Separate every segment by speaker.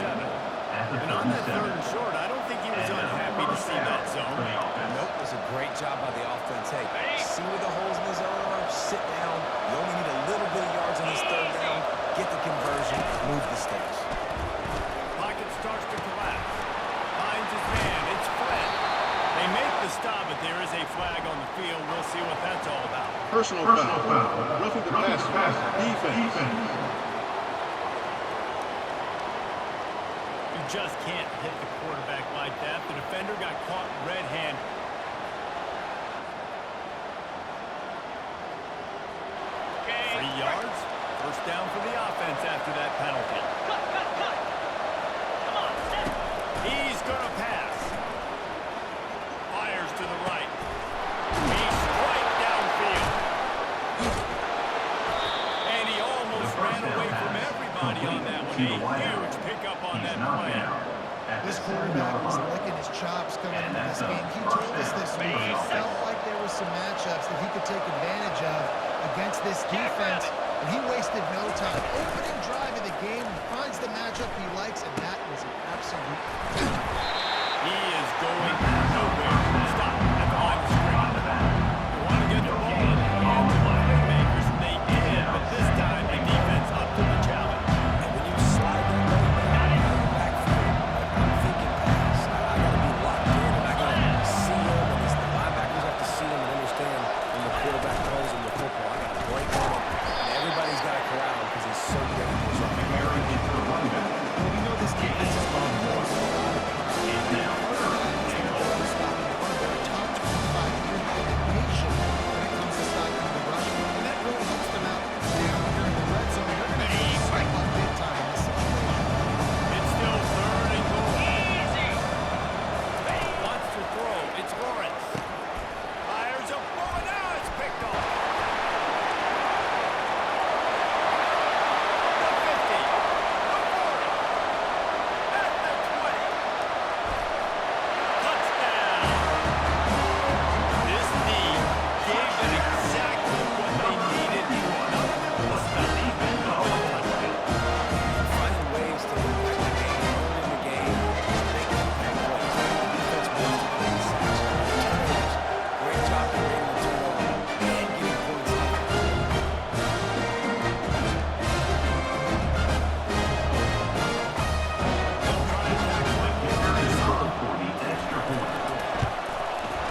Speaker 1: And on that third and short, I don't think he was unhappy to see that zone.
Speaker 2: Nope, it was a great job by the offense. Hey, see where the holes in the zone are, sit down. You only need a little bit of yards on this third down. Get the conversion, move the sticks.
Speaker 1: Pocket starts to collapse. Finds his man. It's Fred. They make the stop, but there is a flag on the field. We'll see what that's all about.
Speaker 3: Personal foul. Roughing the pass. Defense.
Speaker 1: You just can't hit the quarterback like that. The defender got caught red-handed. 3 yards. First down for the offense after that penalty. Come on, step. He's going to pass. Fires to the right. He's straight downfield. And he almost ran away from everybody on that one. A huge pickup on that play.
Speaker 4: This quarterback was licking his chops coming into this game. He told us this week he felt like there were some matchups that he could take advantage of against this defense, and he wasted no time. Opening drive of the game, he finds the matchup he likes, and that was an absolute
Speaker 1: He is going nowhere. Stop at the line of scrimmage. You want to get the ball in the hands of the playmakers, and they did, but this time the defense up to the challenge.
Speaker 2: And when you slide that running back out of the backfield, I'm thinking pass. I got to be locked in, and I got to see him, and the linebackers have to see him and understand when the quarterback throws him the football. I got to break on him, and everybody's got to corral him because he's so dangerous.
Speaker 4: Well, we know this defense is long for us. Top 25 in the nation when it comes to stopping the rush, and that really helps them out down here in the red zone. They're going to need to spike up big time in this situation.
Speaker 1: It's still third and goal. Easy. Wants to throw. It's Lawrence. Fires a ball. Now it's picked off. The 50. The 40. At the 20. Touchdown. This team gave them exactly what they needed. None of it was stopped.
Speaker 2: Finding ways to impact the game, early in the game, just making impact plays. The defense wants to play sacks, turnovers. Great job creating the turnover and getting points out.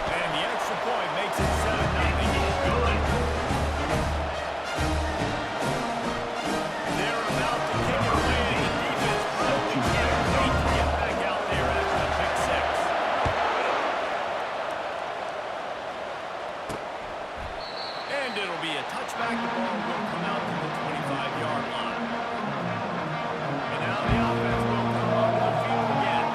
Speaker 1: And the extra point makes it 7-0. They're about to kick it away, and the defense probably can't wait to get back out there after the pick six. And it'll be a touchback. The ball will come out to the 25-yard line. And now the offense will come onto the field again.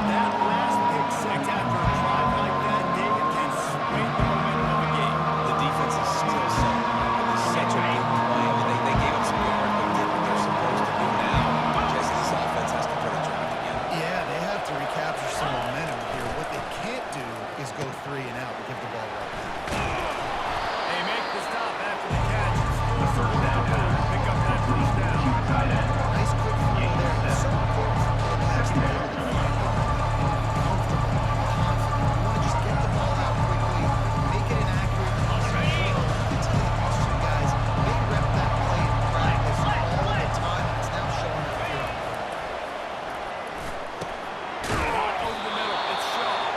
Speaker 1: That last pick six after a drive like that, David, can swing the momentum of a game.
Speaker 2: The defense is still set. It was such a big play. I mean, they gave up some good work. They did what they're supposed to do now. Just this offense has to put a drive together.
Speaker 4: Yeah, they have to recapture some momentum here. What they can't do is go 3 and out and give the ball right back.
Speaker 1: They make the stop after the catch. It's still pick up that first down.
Speaker 4: Nice quick throw there. It's so important for quarterbacks to be able to find comfortable, confident. You want to just get the ball out quickly, make it an accurate pass. I can tell you these two guys, they rep that play in practice all the time, and it's now showing up here on the field.
Speaker 1: Caught over the middle. It's Shaw.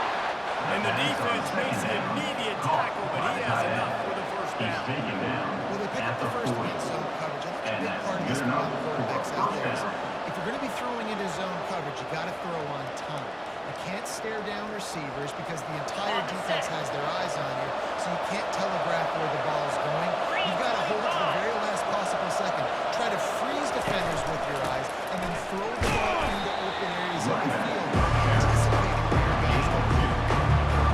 Speaker 1: And the defense makes an immediate tackle, but he has enough for the first down.
Speaker 4: Well, they pick up the first against zone coverage. I think a big part of this for young quarterbacks out there is if you're going to be throwing into zone coverage, you got to throw on time. You can't stare down receivers because the entire defense has their eyes on you, so you can't telegraph where the ball is going. You've got to hold it to the very last possible second. Try to freeze defenders with your eyes, and then throw the ball into open areas of the field, anticipating where your guys are going.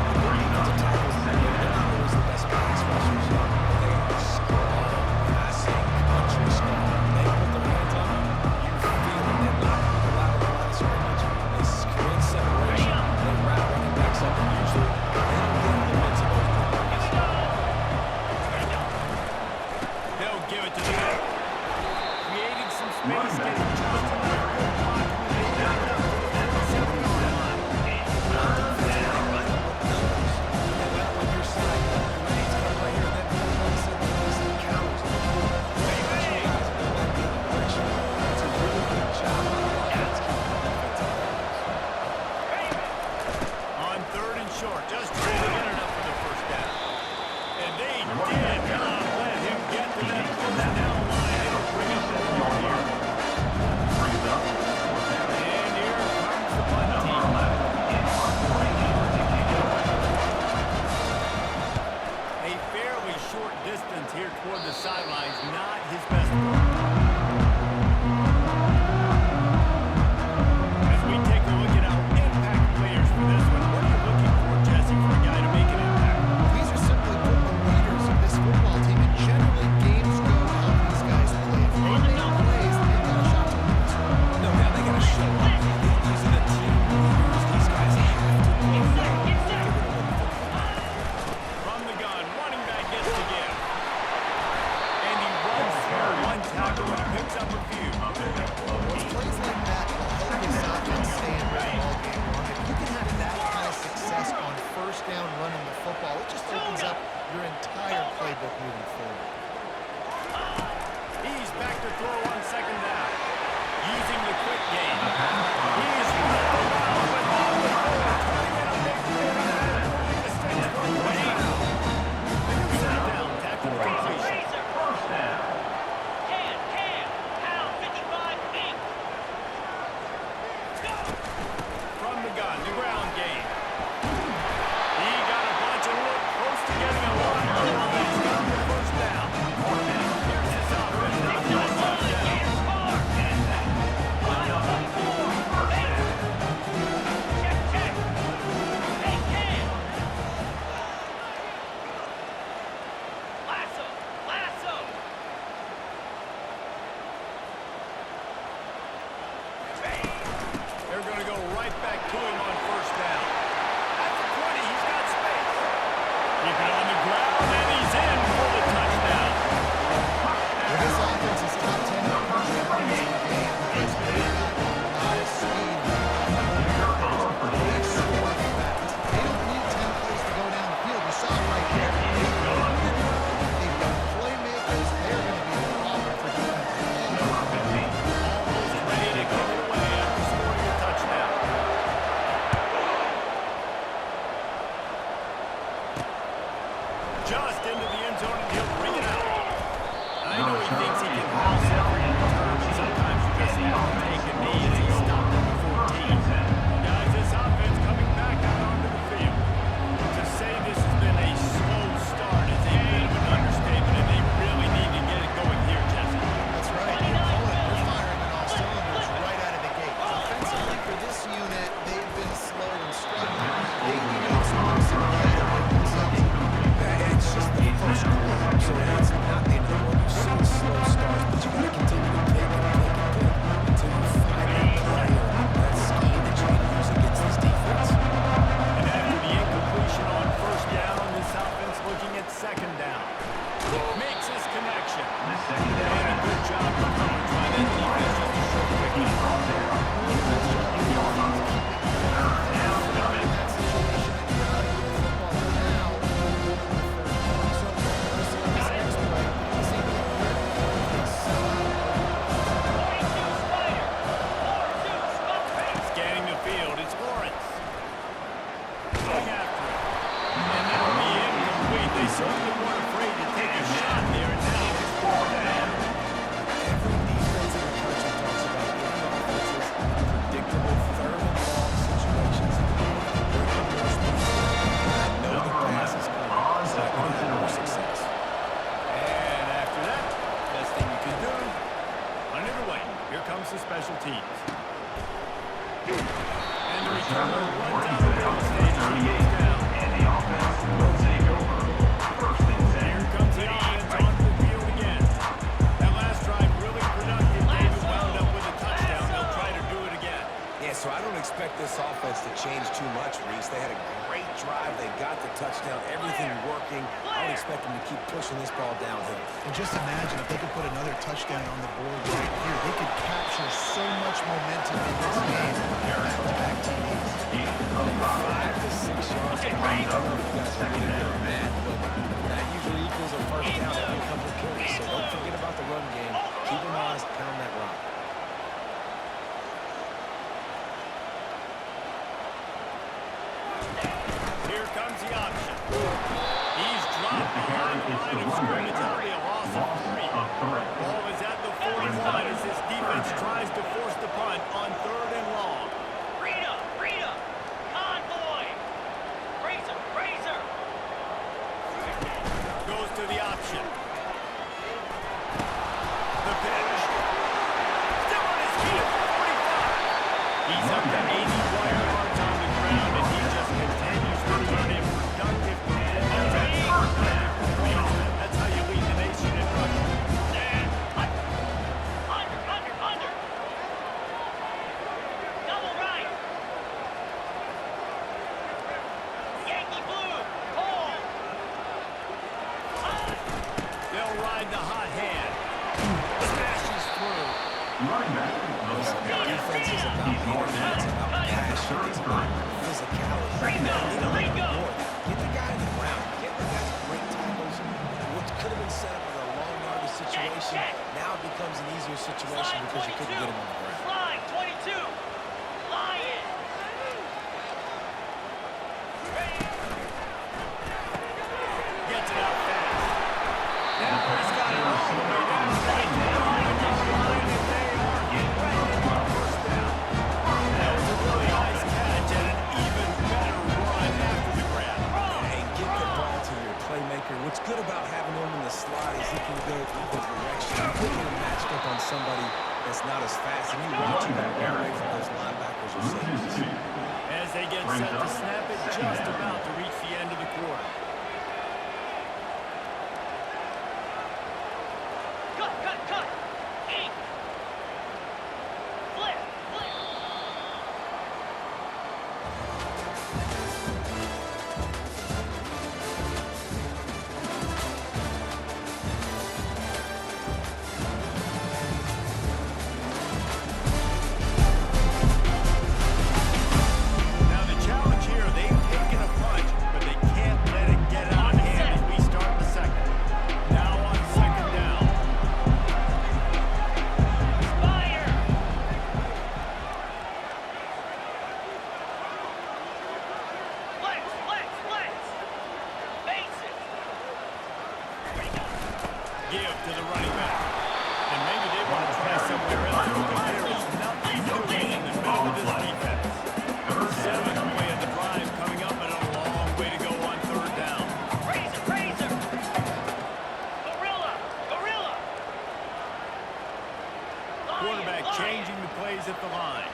Speaker 2: The defensive tackles in the game, they're not always the best pass rushers. They are strong, and I say country strong. They put their hands on them. You feel it. They're not people out of the line of scrimmage. They create separation. They wrap running backs up, and usually they don't get in the midst of those plays.
Speaker 1: They'll give it to the middle. Creating some space, getting just enough good pocket with From the gun, the ground game. He got a bunch of look close to getting a lot of ball. He's got the first down. Here's his offense. They're going to go right back to him on first down. At the 20, he's got space. Keep it on the ground, and he's in for the touchdown.
Speaker 4: Well, this offense is top 10 in the country in points in the game because they've got a lot of speed. They score fast. They don't need 10 plays to go down the field. You saw it right there. They've got playmakers. They're going to be the problem for defense.
Speaker 1: Almost ready to give it away after scoring a touchdown. Just into the end zone, and he'll bring it out. I know he thinks he can house every return, but sometimes you just have to take a knee as he stopped at the 14. Guys, this offense coming back out onto the field. To say this has been a slow start is a bit of an understatement, and they really need to get it going here, Jesse.
Speaker 4: That's right. You call it. They're firing on all cylinders right out of the gate. Offensively, for this unit, they've been slow and struggling. They need to explode some play to make themselves.
Speaker 2: It's just the first quarter, so it's not the end of the world. You've seen slow starts, but you got to continue to pick until you find that play or that scheme that you can use against this defense.
Speaker 1: And after the incompletion on first down, this offense looking at second down. Makes his connection. And a good job of coverage by that defense. Just a short pickup. Scanning the field, it's Lawrence. Going after it. And that'll be incomplete. They certainly weren't afraid to take a shot there, and now it's fourth down.
Speaker 2: Every defense in the country talks about getting offenses in predictable third and long situations. Bring up more speed. I know the pass is coming, so I can have more success.
Speaker 1: And after that, best thing you can do, on it away. Here comes the special teams. And the returner runs out of the stage. He goes down. Here comes the offense onto the field again. That last drive really productive. Davis wound up with a touchdown. They'll try to do it again.
Speaker 2: Yeah, so I don't expect this offense to change too much, Reese. They had a great drive. They got the touchdown. Everything working. I would expect them to keep pushing this ball downhill.
Speaker 4: And just imagine if they could put another touchdown on the board right here. They could capture so much momentum in this game. Back TDs.
Speaker 2: 5 to 6 yards. I don't know if you guys are going to get mad, but that usually equals a first down every couple of carries. So don't forget about the run game. Keep them honest. Pound that rock.
Speaker 1: Here comes the option. He's dropped behind the line of scrimmage. That'll be a loss of 3. Ball is at the 41 as this defense tries to force the punt on third and long.
Speaker 5: Rita, convoy, Razor.
Speaker 1: Goes to the option. The pitch. Still on his feet at the 45. He's up to 80 wire yards on the ground, and he just continues to turn in productive performance. That's how you lead the nation in rushing.
Speaker 5: Under. Double right. Yankee blue, hold.
Speaker 1: They'll ride the hot hand. Smashes through.
Speaker 2: Defense is about energy. It's about passion. It's about physicality. They need a little bit more. Get the guy in the ground. Get the guys great tackles. What could have been set up as a long yardage situation now it becomes an easier situation because you couldn't get him on the ground.
Speaker 5: Slide 22. Lion.
Speaker 1: Gets it out fast. Now he's got it all the way down the right line, and they are getting ready for first down. That was set to snap it, just about to reach the end of the quarter.
Speaker 5: Cut. Ink. Flip.
Speaker 1: Now the challenge here, they've taken a punch, but they can't let it get out of hand as we start the second. Now on second down.
Speaker 5: Fire. Flex. Bases.
Speaker 1: Give to the running back. And maybe they want to try somewhere else because there is nothing doing in the middle of this defense. Seventh play of the drive coming up, and a long way to go on third down.
Speaker 5: Razor. Gorilla.
Speaker 1: Quarterback
Speaker 5: Lion.
Speaker 1: changing the plays at the line.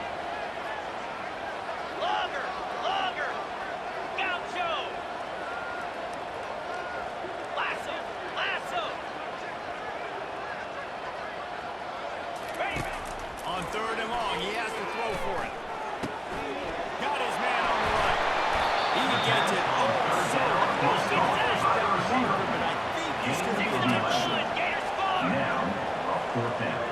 Speaker 5: Logger. Gaucho. Lasso. Ready.
Speaker 1: On third and long, he has to throw for it. Got his man on the right. He gets it. Oh, so close to the first down marker, but I think he's going to be a touch short.
Speaker 5: Gators score.
Speaker 6: Now, a fourth down.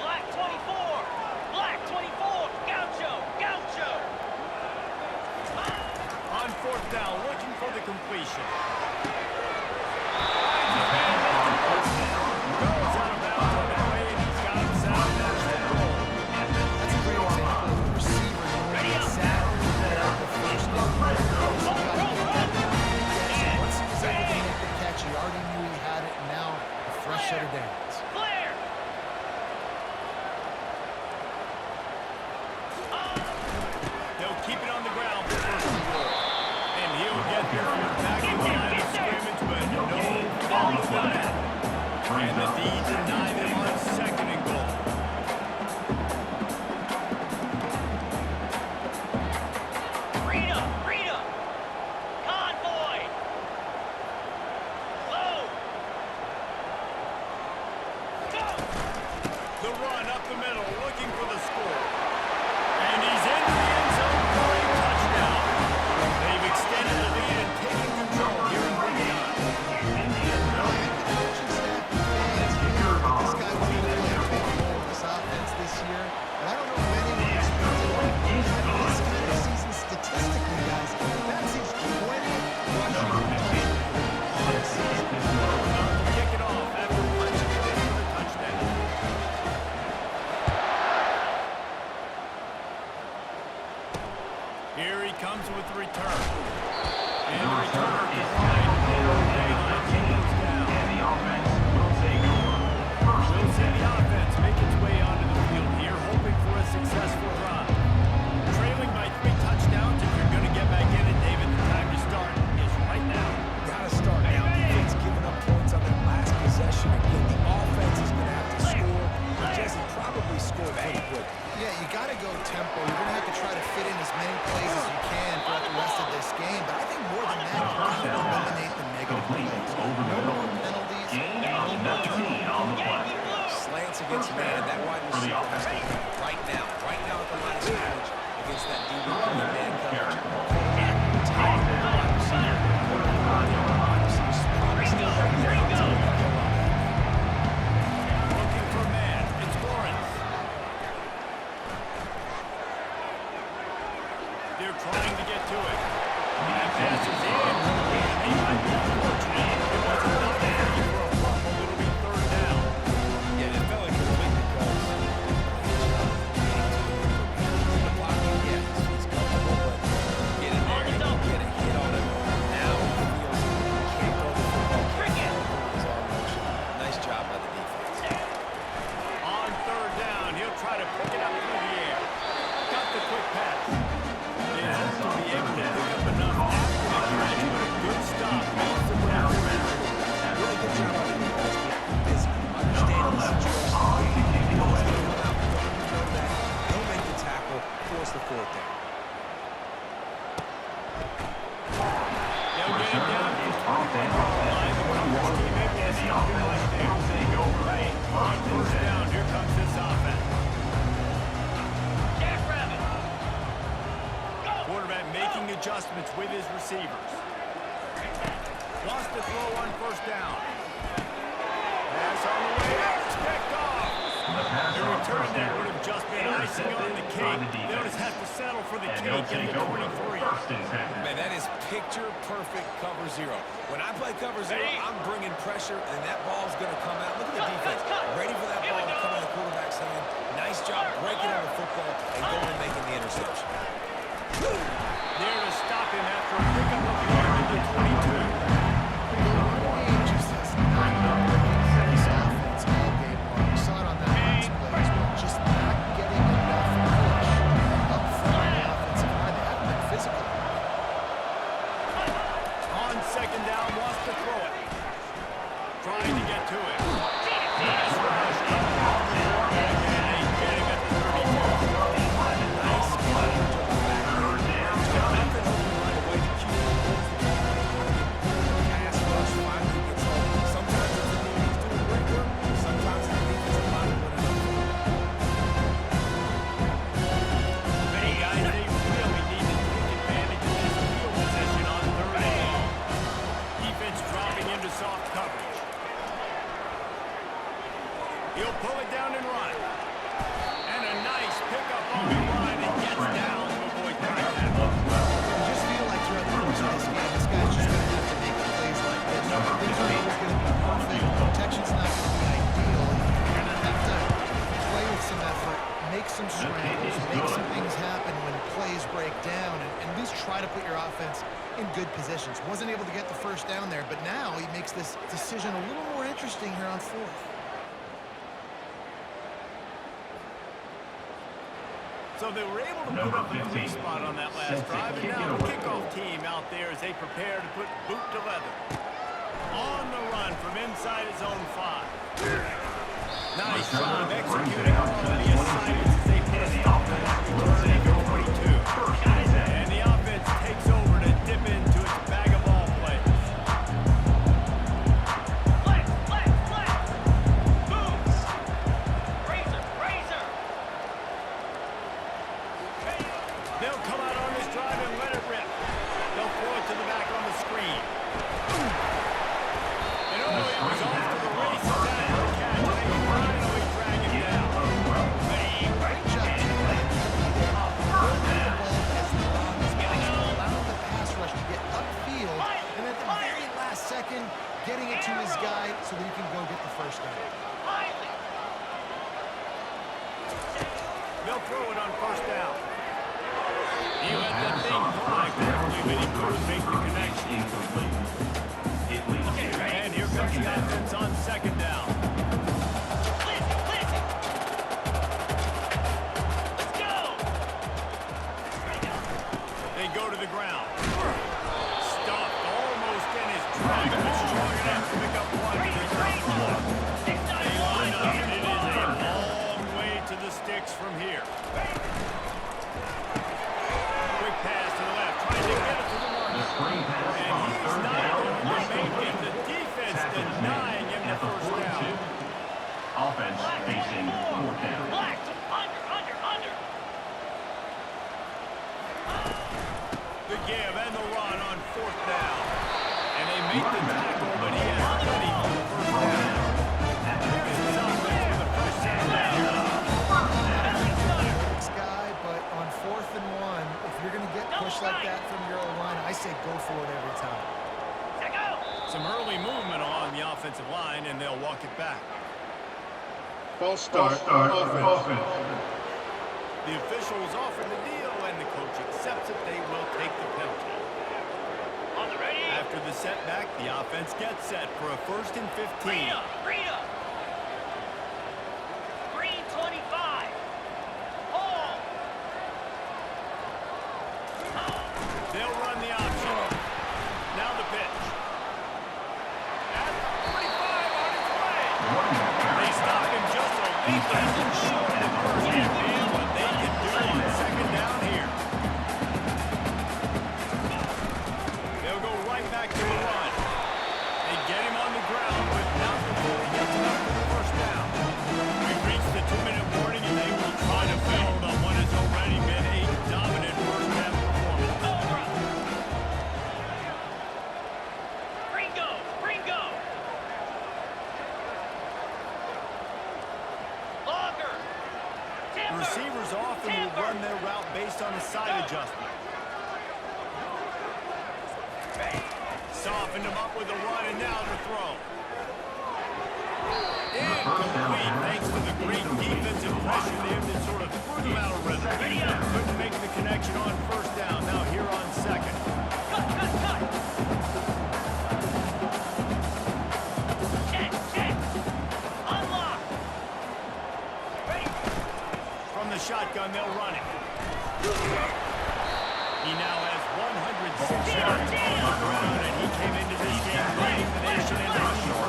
Speaker 5: Black 24. Gaucho.
Speaker 1: On fourth down, looking for the completion. Goes out of bounds on the play, and he's got himself that goal.
Speaker 4: That's a great example of the receiver knowing exactly where the first down marker is. He got to get that down. Once he was able to make the catch, he already knew he had it, and now a fresh set of downs.
Speaker 5: Clear.
Speaker 1: They'll keep it on the ground for first and goal. And he'll get there from the back of the line of scrimmage, but no follow that. And the D deny them on second and goal.
Speaker 5: Freedom. Convoy. Low. Go.
Speaker 1: The run up the middle, looking for the score. And he's into the end zone for a touchdown. They've extended the lead and taken control here in Beyond.
Speaker 4: This guy will play a big role in this offense this year, but I don't know if anyone expected this kind of season statistically, guys. That seems 20 rushing touchdowns on the season.
Speaker 1: About to kick it off after punching it in for the touchdown. Here he comes with the return. And the returner is right. Daylight goes down.
Speaker 6: And the offense will take over. First
Speaker 1: We'll
Speaker 6: and
Speaker 1: see
Speaker 6: 10.
Speaker 1: the offense make its way onto the field here, hoping for a successful drive. Trailing by 3 touchdowns, if you're going to get back in it, David, the time to start is right now.
Speaker 2: Gotta start now. Defense giving up points on that last possession. Again, the offense is going to have to score. Jesse probably score pretty quick.
Speaker 4: Yeah, you got to go tempo. You're going to have to try to fit in as many plays as you can throughout the rest of this game. But I think more than that, you got to eliminate the negative plays.
Speaker 6: Over the
Speaker 4: No
Speaker 6: middle.
Speaker 4: more penalties.
Speaker 6: Gain
Speaker 4: No
Speaker 6: of
Speaker 4: more
Speaker 6: 19
Speaker 4: turnovers.
Speaker 6: on the play.
Speaker 2: Slants against man, and that wide receiver has to win right now at the line of scrimmage against that DB man coverage. Tight wide receiver. Wide receiver's probably still right there.
Speaker 1: Looking for man. It's Lawrence. They're trying to get to it. That pass is in. And they might be fortunate. It was enough for a fumble. It'll be third down.
Speaker 2: Yeah, it felt incomplete because the pocket, yeah, he's comfortable, but get in there and get a hit on him. Now he feels he can't throw the football. His arm motion. Nice job by the defense.
Speaker 1: On third down, he'll try to pick it up through the air. Got the quick pass. They hope to be able to pick up enough after the catch, but a good stop makes the way out.
Speaker 2: Really good job by the defense. Being busy, understanding the situation. Knows they come out, know that. Don't
Speaker 1: adjustments with his receivers. Wants to throw on first down. Pass on the way out. It's picked off. The return there would have just been icing on the cake. They'll just have to settle for the cake in the 23.
Speaker 2: Man, that is picture-perfect cover zero. When I play cover zero, I'm bringing pressure, and that ball's going to come out. Look at the defense. Ready for that ball to come out of the quarterback's hand. Nice job breaking on the football and going and making the interception.
Speaker 1: There to stop him after a pickup of the yard to the 22.
Speaker 4: Just has not been working for this offense all game long. We saw it on that last play as well. Just not getting enough push up front on the offensive line. They haven't been physical.
Speaker 1: On second down, wants to throw it. Trying to get to it. Pass rush. And they get him at the 32.
Speaker 2: Nice coverage of the back. Nothing open right away to cue the pass rush finally gets home. Sometimes it's the defense doing great work. Sometimes it's the defensive line winning up.
Speaker 1: Hey guys, they really need to take advantage of this field position on third and long. Defense dropping into soft coverage. He'll pull it down and run. And a nice pickup on the line and gets down to avoid contact.
Speaker 4: I just feel like throughout the course of this game, this guy's just going to have to make plays like this. Things aren't always going to be perfect. Protection's not going to be ideal. You're going to have to play with some effort, make some scrambles, make some things happen when plays break down, and at least try to put your offense in good positions. Wasn't able to get the first down there, but now he makes this decision a little more interesting here on fourth.
Speaker 1: So they were able to put up a 3 spot on that last drive, and now the kickoff team out there as they prepare to put boot to leather. On the run from inside his own 5. Nice job executing all of the assignments as they put a stop to that return at the 22. And the offense takes over to dip into its bag of ball plays.
Speaker 5: Flex, flex, flex. Boots. Razor, razor.
Speaker 1: They'll come out on this drive and let it rip. They'll throw it to the back on the screen. And oh, it was off to the races after the catch. And they finally drag him down.
Speaker 4: Great job, team. Hold the ball as long as possible. Allow the pass rush to get upfield, and at the very last second, getting it to his guy so that he can go get the first down.
Speaker 1: They'll throw it on first down. He let that thing fly quickly, but he couldn't make the connection. And here comes the offense on second down.
Speaker 5: Listen. Let's go.
Speaker 1: They go to the ground. Stuffed almost in his track, but strong enough to pick up 1 to the 34. They line up, and it is a long way to the sticks from here. Quick pass to the left, trying to get it to the runner. And he's not going to make it. The defense denying him the first down.
Speaker 6: Offense facing 4th down.
Speaker 5: Black. Under.
Speaker 1: The give and the run on 4th down. And they make the tackle, but he has plenty for the first down. Here's his offense with a fresh set down.
Speaker 4: This guy, but on 4th and 1, if you're going to get pushed like that from your O-line, I say go for it every time.
Speaker 1: Some early movement along the offensive line, and they'll walk it back.
Speaker 3: False start, offense.
Speaker 1: The officials offer the deal, and the coach accepts it. They will take the penalty.
Speaker 5: On the ready.
Speaker 1: After the setback, the offense gets set for a 1st and 15.
Speaker 5: Rita. Green 25. Hall.
Speaker 1: They'll run the option. Now the pitch. At the 45 on its way. They stop him just a little bit short of the first man, what they can do on second down here. They'll go right back to the run. They get him on the ground, but not before he gets enough for the first down. We've reached the 2-minute warning, and they will try to build on what has already been a dominant first half performance. The receivers often will run their route based on a side adjustment. Softened him up with a run, and now the throw. Incomplete, thanks to the great defensive pressure there that sort of threw them out of rhythm. Couldn't make the connection on first down. Now here on second.
Speaker 5: Cut. Check. Unlock. Ready.
Speaker 1: From the shotgun, they'll run it. He now has 106 yards on the ground, and he came into this game leading the nation in rushing.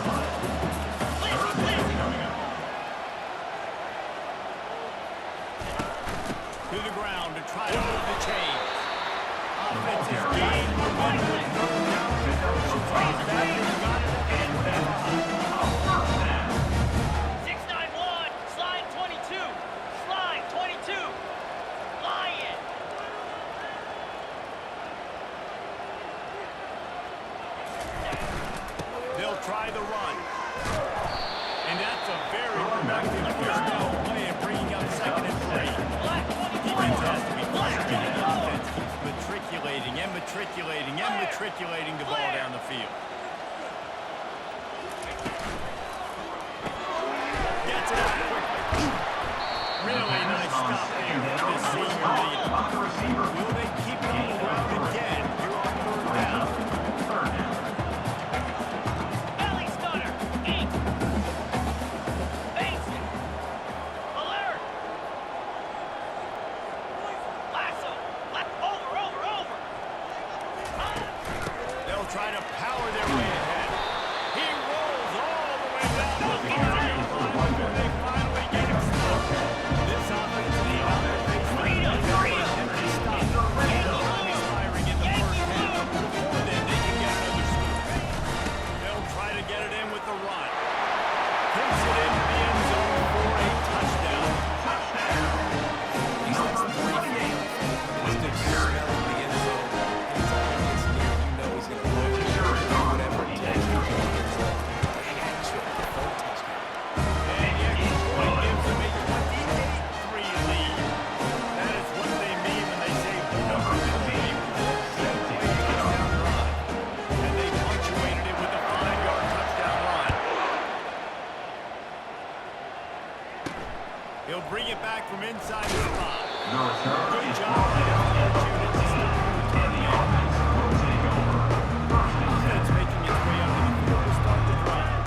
Speaker 1: To the ground to try to move the chains. Offense is gained momentum with third down conversions. He's back and got it at the 25.
Speaker 5: 691. Slide 22. Slide 22. Lion.
Speaker 1: They'll try the run. And that's a very productive first down play and bringing up second and 3.
Speaker 5: Black 24.
Speaker 1: Defense has to be frustrated. Offense keeps matriculating the ball down the field. Gets it out quickly. Really nice stop there from this senior leader. Will they keep it on the ground again here on third down?
Speaker 5: Belly stunner. 8. Basic. Alert. Lasso. Over.
Speaker 1: They'll try to power their way ahead. He rolls all the way down the field. And they finally get him stopped. This offense is about to face the
Speaker 5: Freedom.
Speaker 1: and they stop. Time expiring in the first half. Before then, they can get another scoop. They'll try to get it in with the run. Kicks it into the end zone for a touchdown.
Speaker 2: He's got some great game. He's the smell in the end zone. Anytime he gets near, you know he's going to run. Whatever it takes to get in the end zone. The hat trick, the third touchdown.
Speaker 1: And yet, Detroit gives them a 28-3 lead. That is what they mean when they say number 3. Touchdown run. And they punctuated it with a 5-yard touchdown run. He'll bring it back from inside the spot. Good job by the defense unit to stop the offense making its way up to the field to start the drive.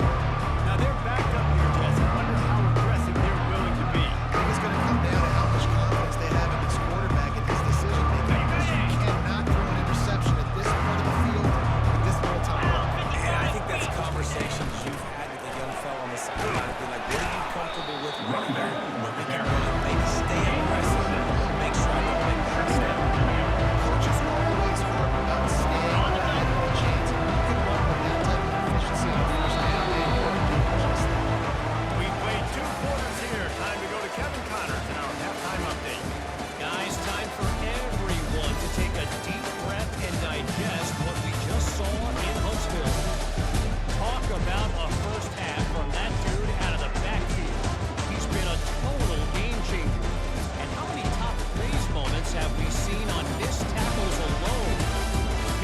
Speaker 1: Now they're backed up here, Jess. I wonder how aggressive they're willing to be.
Speaker 4: I think it's going to come down to how much confidence they have in this quarterback and his decision-making, because you cannot throw an interception at this part of the field at this little time.
Speaker 2: And I think that's conversations you've had with the young fella on the sideline. Be like, what are you comfortable with running back? When we can run, maybe stay aggressive. Make sure I don't make that mistake.
Speaker 4: Coaches always harp about staying ahead of the chains. You can run with that type of efficiency on first down and work just that.
Speaker 1: We've played 2 quarters here. Time to go to Kevin Connors in our halftime update.
Speaker 7: Guys, time for everyone to take a deep breath and digest what we just saw in Huntsville. Talk about a first half from that dude out of the backfield. He's been a total game changer. And how many top plays moments have we seen on missed tackles alone?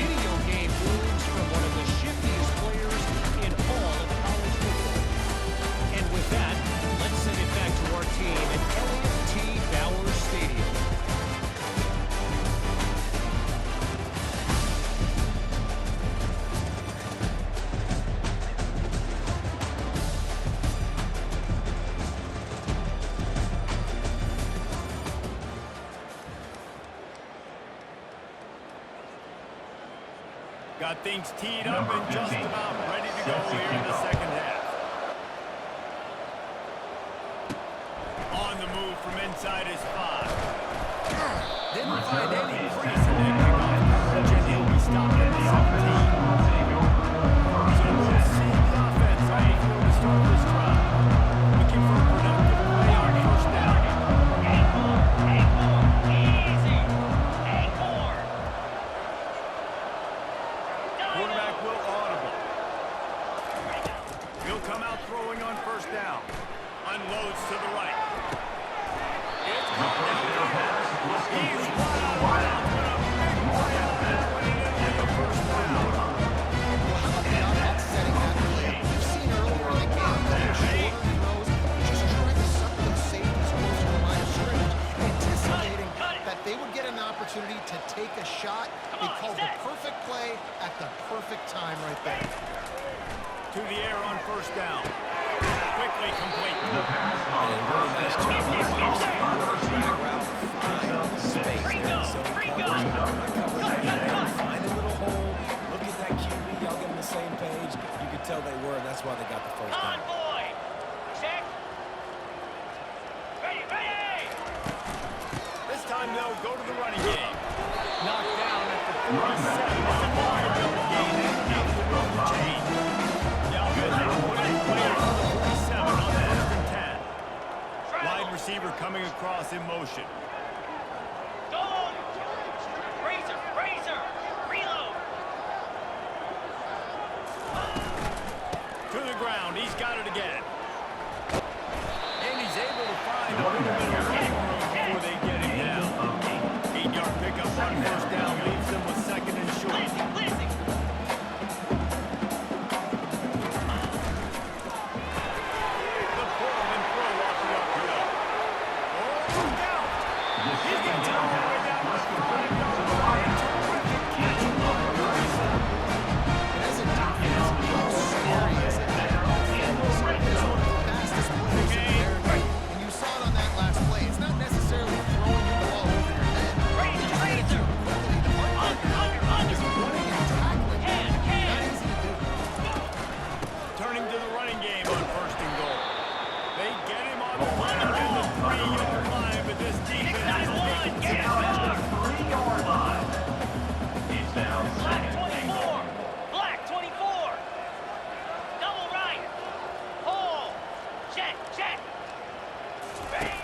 Speaker 7: Video game moves from one of the shiftiest players in all of college football. And with that, let's send it back to our team at Elliott T. Bowers Stadium.
Speaker 1: Got things teed up and just about ready to go here in the second half. On the move from inside his 5. Didn't find any crease in that kickoff coverage, and he'll be stopped at the 17. So we'll see the offense on the field to start this drive. Looking for a productive play on first down.
Speaker 5: Easy. 8 more.
Speaker 1: Quarterback will audible. He'll come out throwing on first down. Unloads to the right. It's
Speaker 4: take a shot. They called the perfect play at the perfect time right there.
Speaker 1: To the air on first down. Quickly complete.
Speaker 6: The pass on
Speaker 2: And
Speaker 6: first
Speaker 2: nice
Speaker 6: down.
Speaker 2: job on the drag route. Find space. Find a little hole. Look at that QB. Y'all get on the same page. You could tell they were, and that's why they got the first down.
Speaker 5: Convoy. Check. Ready, ready.
Speaker 1: This time they'll go to the running game. Knocked down at the 47. It's a five-yard gain and the road to change. The offense will put in players on the 47 on the first and 10. Wide receiver coming across in motion.
Speaker 5: Go. Razor, razor. Reload.
Speaker 1: To the ground. He's got it again. And he's able to find a little bit of running room before they get him down. 8-yard pickup on first down leaves them with second and short.
Speaker 5: Blizzy, blizzy.
Speaker 1: The Portland throw off the uphill. Oh, look out! He gets it all the way down to the 5-yard line. Terrific catch on the 37.
Speaker 4: And as a defense, how scary is it? It's one of the fastest plays in America. And you saw it on that last play. It's not necessarily throwing the ball over your head.
Speaker 5: Razor, razor. Under.
Speaker 4: It's running and tackling.
Speaker 5: Can.
Speaker 4: Not easy to do.
Speaker 1: Turning to the running game on first and goal. They get him on the line in the 3-yard line, but this defense is taking
Speaker 5: Get it,
Speaker 6: Down
Speaker 5: Miller.
Speaker 6: to the 3-yard line. It's down
Speaker 5: Black
Speaker 6: second and
Speaker 5: 24.
Speaker 6: goal.
Speaker 5: Black 24. Double right. Hole. Check, check. Ready.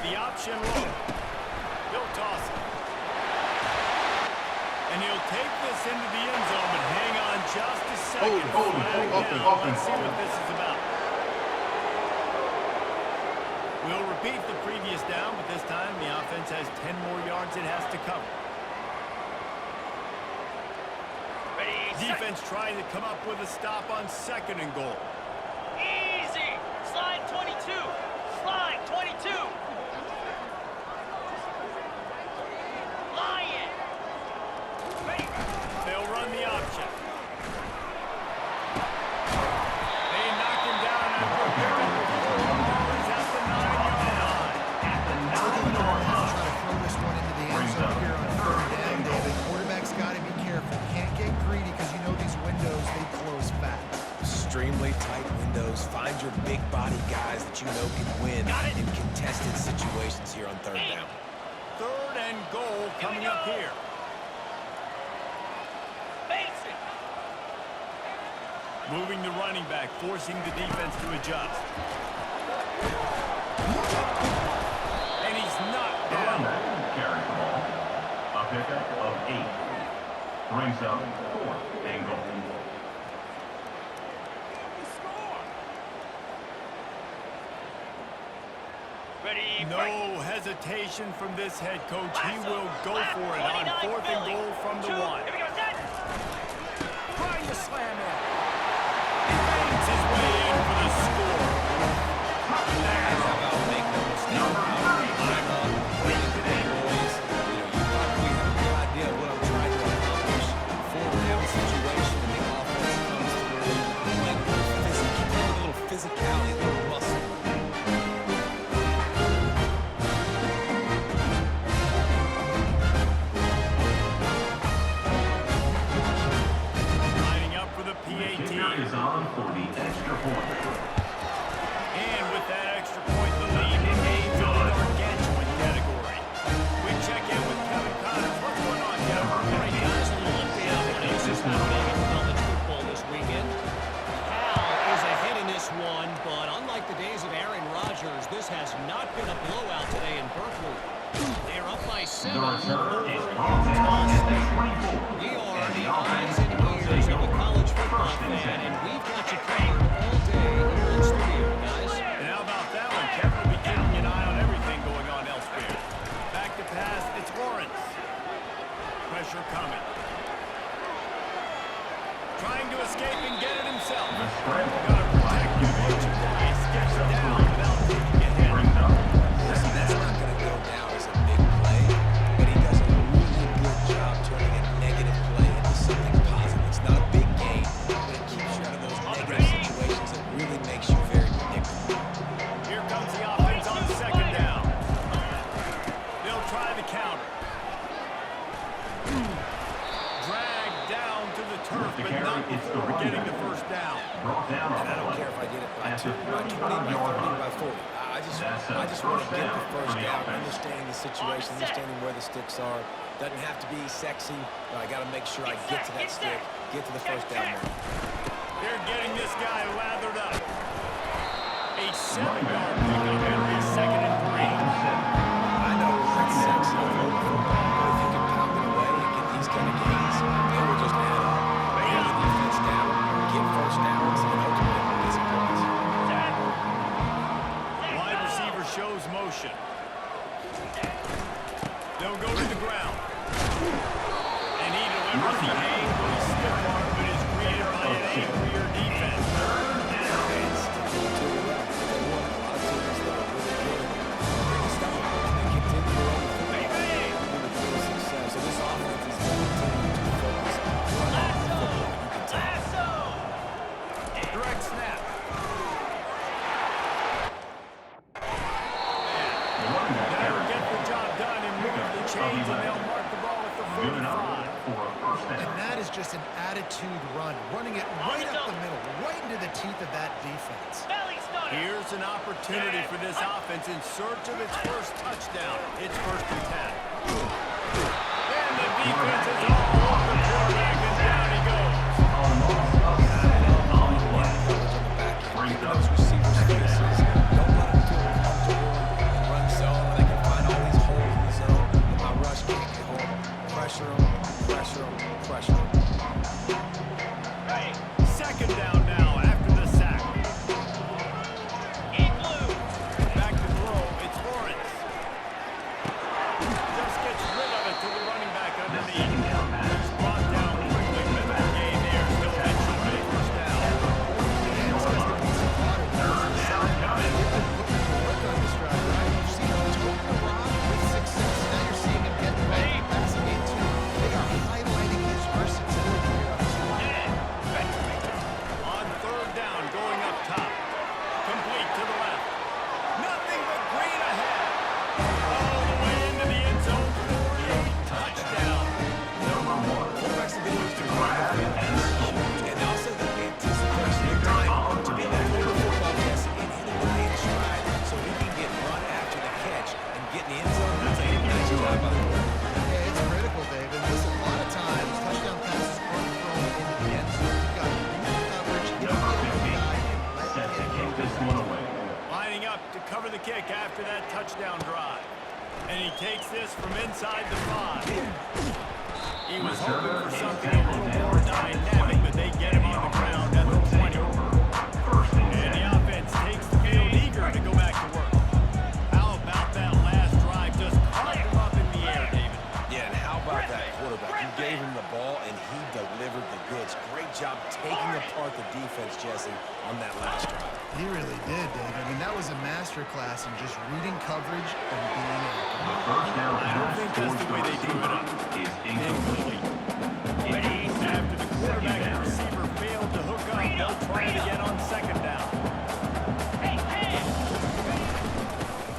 Speaker 1: the option look. He'll toss it. And he'll take this into the end zone, but hang on just a second.
Speaker 3: Hold,
Speaker 1: Flag
Speaker 3: offense,
Speaker 1: down.
Speaker 3: offense.
Speaker 1: Let's see what this is about. We'll repeat the previous down, but this time the offense has 10 more yards it has to cover.
Speaker 5: Ready, set.
Speaker 1: Defense trying to come up with a stop on second and goal.
Speaker 5: Easy. Slide 22. Slide 22. Lion. Ready.
Speaker 1: They'll run the option. They knock him down after a pickup of 4 yards at the 9-yard line.
Speaker 6: At the
Speaker 4: We're going to
Speaker 6: 9-yard
Speaker 4: have to
Speaker 6: line.
Speaker 4: try to throw this one into the end zone here on third down, David. Quarterback's got to be careful. Can't get greedy because you know these windows, they close fast.
Speaker 2: Extremely tight windows. Find your big body guys that you know can win in contested situations here on third down.
Speaker 1: Third and goal coming up here.
Speaker 5: Mason.
Speaker 1: Moving the running back, forcing the defense to adjust. And he's knocked
Speaker 6: The
Speaker 1: down.
Speaker 6: running carries the ball. A pickup of 8. Brings up 4th and goal.
Speaker 5: Ready.
Speaker 1: No
Speaker 5: break.
Speaker 1: hesitation from this head coach. He
Speaker 5: Lasso.
Speaker 1: will go
Speaker 5: Left,
Speaker 1: for it on
Speaker 5: 29
Speaker 1: 4th and
Speaker 5: Philly.
Speaker 1: goal from the
Speaker 5: 2.
Speaker 1: 1.
Speaker 5: Here we go, set.
Speaker 1: Trying to slam it. He bangs his way in for the score.
Speaker 2: How about make no mistake about it? Line up, bring it to the boys. You know, you probably have a good idea of what I'm trying to accomplish. Fourth down situation, and the offense comes through. Playing a little physicality, a little muscle.
Speaker 1: Lining up for the
Speaker 6: The
Speaker 1: PAT.
Speaker 6: kicker is on for the extra point.
Speaker 1: And with that extra point, the lead remains in the gargantuan category. We check in with Kevin Connors. What's going on, Kevin?
Speaker 7: All right, guys, a little update on what else is happening in college football this weekend. Cal is ahead in this one, but unlike the days of Aaron Rodgers, this has not been a blowout today in Berkeley. They're up by 7
Speaker 6: The return
Speaker 7: over
Speaker 6: is
Speaker 7: in
Speaker 6: brought down at the
Speaker 7: Tulsa.
Speaker 6: 24.
Speaker 7: We are
Speaker 6: And
Speaker 7: the
Speaker 6: the offense
Speaker 7: eyes and
Speaker 6: will
Speaker 7: ears
Speaker 6: take
Speaker 7: of a
Speaker 6: over.
Speaker 7: college football
Speaker 6: First and
Speaker 7: fan,
Speaker 6: 10.
Speaker 7: and we've got you covered all day here in studio, guys.
Speaker 1: And how about that one? Kevin will be keeping an eye on everything going on elsewhere. Back to pass, it's Lawrence. Pressure coming. Trying to escape and get it himself.
Speaker 6: The scramble.
Speaker 1: Gotta protect your merchandise. Gets it down without taking a hit.
Speaker 6: Brings up
Speaker 2: Listen, that's not going to go down as a big play, but he does a really good job
Speaker 1: for getting the first down.
Speaker 6: Brought down
Speaker 2: And I don't care if I get it by 2, by 20, by 30, by 40. I just want to get the first down, understanding the situation, understanding where the sticks are. Doesn't have to be sexy, but I got to make sure I get to that stick, get to the first down mark.
Speaker 1: They're getting this guy lathered up. A 7-yard pickup and a 2nd and 3.
Speaker 2: I know that's sexy on the football, but if you can pound it away and get these kind of gains, it will just add up. Get the defense down, get first downs, and ultimately get some points.
Speaker 1: Wide receiver shows motion. They'll go to the ground. And he delivers the angry stiff arm, but is greeted by an angrier defense.
Speaker 2: And sticking to the left. They won a lot of teams that are really good. They stop and they continue to run the football. With real success. So this offense is going to continue to focus on running the football. You can tell.
Speaker 1: Direct snap. That'll get the job done and move the chains, and they'll mark the ball at the 45.
Speaker 4: And that is just an attitude run, running it right up the middle, right into the teeth of that defense.
Speaker 1: Here's an opportunity for this offense in search of its first touchdown. It's 1st and 10. And the defense is all over the quarterback, and down he goes.
Speaker 2: Keeping those receivers' faces. Don't let them feel comfortable and run zone when they can find all these holes in the zone. And my rush can't get home. Pressure them, pressure them, pressure them.
Speaker 1: 2nd down now after the sack. Back to throw. It's Lawrence. Just gets rid of it to the running back underneath. He's brought down quickly. Middle of the game there. Still eventually for a 1st down.
Speaker 4: And it's going to be some water. Work on this drive, right? You've seen him tote the rock with success. Now you're seeing him get back to passing game 2. They are highlighting his versatility here.
Speaker 1: On 3rd down, going up top. Complete to the left. Nothing but green ahead. All the way into the end zone for a touchdown.
Speaker 2: Quarterbacks have been used to running the field. And also the anticipation of time to be that football test and hitting the main stride so he can get run after the catch and get in the end zone. That's a nice job by the quarterback.
Speaker 4: Yeah, it's critical, David. Listen, a lot of times, touchdown passes aren't thrown into the end zone. You've got to read coverage, get the guy, and let him
Speaker 6: This one away.
Speaker 1: Lining up to cover the kick after that touchdown drive. And he takes this from inside the 5. He was hoping for something a little more dynamic, but they get him on the ground at the 20. And the offense takes the field eager to go back to work. How about that last drive? Just caught him up in the air, David.
Speaker 2: Yeah, and how about that quarterback? You gave him the ball, and he delivered the goods. Great job taking apart the defense, Jesse, on that last drive.
Speaker 4: He really did, David. I mean, that was a masterclass in just reading coverage and being accurate.
Speaker 1: I don't think that's the way they drew it up. Incomplete. After the quarterback and receiver failed to hook up, they'll try it again on 2nd down.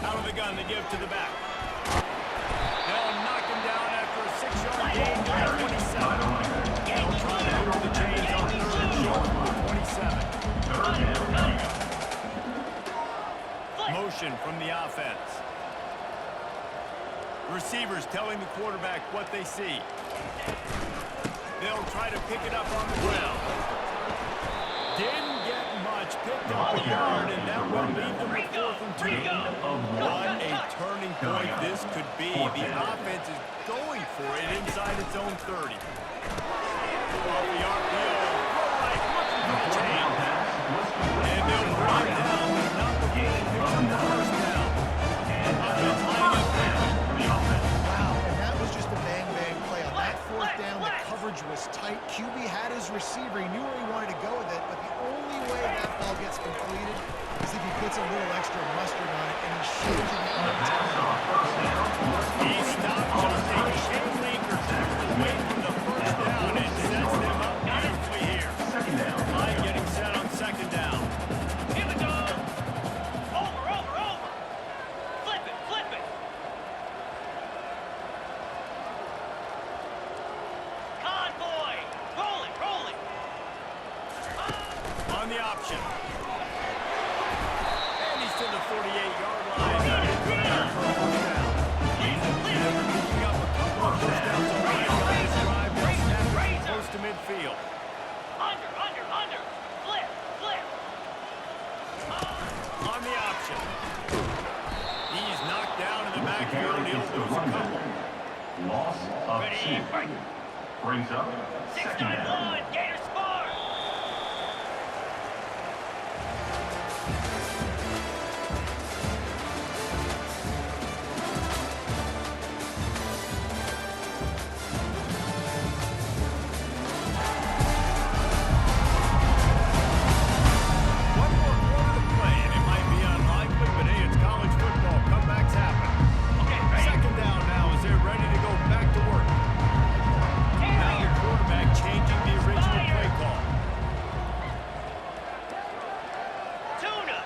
Speaker 1: Out of the gun, they give to the back. They'll knock him down after a 6-yard gain to the 27. They'll try to move the chains on 3rd and short for the 27. Motion from the offense. Receivers telling the quarterback what they see. They'll try to pick it up on the ground. Didn't get much. Picked up a yard, and that will leave them with 4th and 2. What a turning point this could be. The offense is going for it inside its own 30. Off the RPO. Right, looking for the chain. And they'll bring it down, but not before they pick up the 1st down. Offense lining up quickly.
Speaker 4: Wow, and that was just a bang-bang play. On that 4th down, the coverage was tight. QB had his receiver. He knew where he wanted to go with it, but the only way that ball gets completed is if he puts a little extra mustard on it, and he shows you the time.
Speaker 1: He stopped just a chain link or two away from the 1st down and sets them up beautifully here. Line getting set on 2nd down.
Speaker 5: Here we go. Over. Flip it. Convoy. Rolling.
Speaker 1: on the option. And he's to the 48-yard line. Good enough for a first down. After picking up a couple of first downs already on this drive, they'll snap it close to midfield.
Speaker 5: Under. Flip.
Speaker 1: On the option. He's knocked down in the backfield. He'll lose a couple.
Speaker 6: Loss of
Speaker 5: Ready,
Speaker 6: 2.
Speaker 5: fight.
Speaker 6: Brings up second down.
Speaker 5: 6-9-1, Gators score.
Speaker 1: One more quarter to play, and it might be unlikely, but hey, it's college football. Comebacks happen.
Speaker 5: Okay, ready.
Speaker 1: Second down now as they're ready to go back to work. Now the quarterback changing the original play call.
Speaker 5: Tuna.